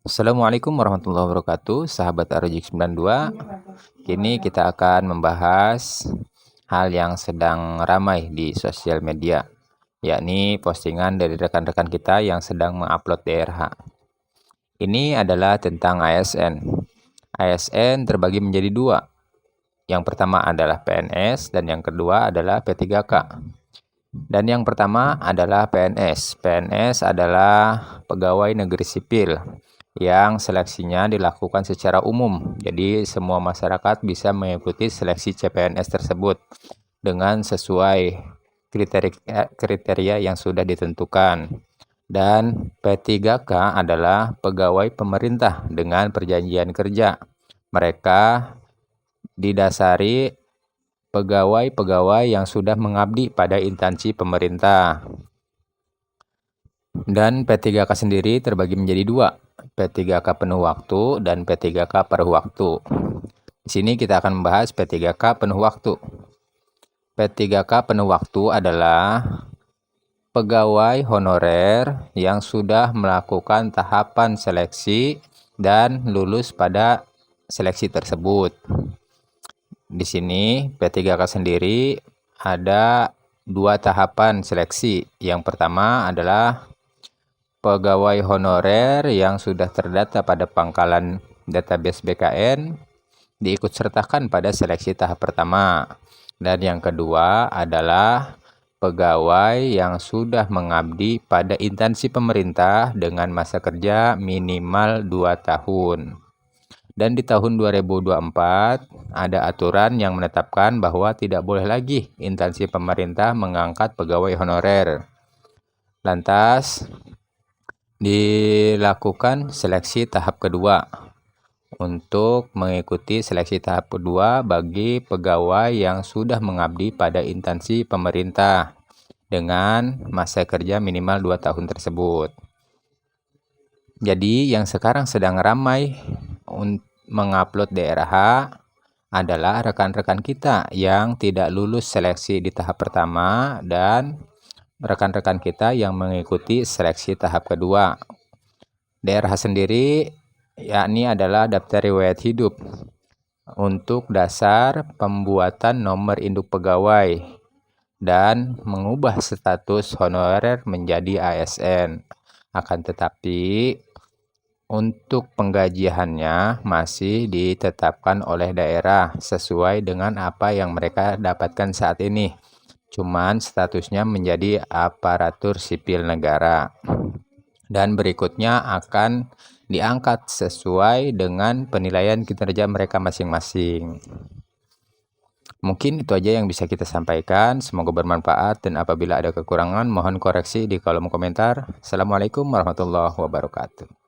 Assalamualaikum warahmatullahi wabarakatuh, sahabat Arojik 92. Kini kita akan membahas hal yang sedang ramai di sosial media, yakni postingan dari rekan-rekan kita yang sedang mengupload DRH. Ini adalah tentang ASN. ASN terbagi menjadi dua. Yang pertama adalah PNS dan yang kedua adalah P3K. Dan yang pertama adalah PNS. PNS adalah pegawai negeri sipil yang seleksinya dilakukan secara umum. Jadi semua masyarakat bisa mengikuti seleksi CPNS tersebut dengan sesuai kriteria yang sudah ditentukan. Dan P3K adalah pegawai pemerintah dengan perjanjian kerja. Mereka didasari pegawai-pegawai yang sudah mengabdi pada instansi pemerintah. Dan P3K sendiri terbagi menjadi dua, P3K penuh waktu dan P3K paruh waktu. Di sini kita akan membahas P3K penuh waktu. P3K penuh waktu adalah pegawai honorer yang sudah melakukan tahapan seleksi dan lulus pada seleksi tersebut. Di sini P3K sendiri ada dua tahapan seleksi. Yang pertama adalah pegawai honorer yang sudah terdata pada pangkalan database BKN diikutsertakan pada seleksi tahap pertama. Dan yang kedua adalah pegawai yang sudah mengabdi pada instansi pemerintah dengan masa kerja minimal 2 tahun. Dan di tahun 2024 ada aturan yang menetapkan bahwa tidak boleh lagi instansi pemerintah mengangkat pegawai honorer. Lantas dilakukan seleksi tahap kedua. Untuk mengikuti seleksi tahap kedua bagi pegawai yang sudah mengabdi pada instansi pemerintah dengan masa kerja minimal 2 tahun tersebut. Jadi yang sekarang sedang ramai mengupload DRH adalah rekan-rekan kita yang tidak lulus seleksi di tahap pertama dan rekan-rekan kita yang mengikuti seleksi tahap kedua. DRH sendiri yakni adalah daftar riwayat hidup untuk dasar pembuatan nomor induk pegawai dan mengubah status honorer menjadi ASN. Akan tetapi untuk penggajiannya masih ditetapkan oleh daerah sesuai dengan apa yang mereka dapatkan saat ini. Cuman statusnya menjadi aparatur sipil negara. Dan berikutnya akan diangkat sesuai dengan penilaian kinerja mereka masing-masing. Mungkin itu aja yang bisa kita sampaikan. Semoga bermanfaat dan apabila ada kekurangan mohon koreksi di kolom komentar. Assalamualaikum warahmatullahi wabarakatuh.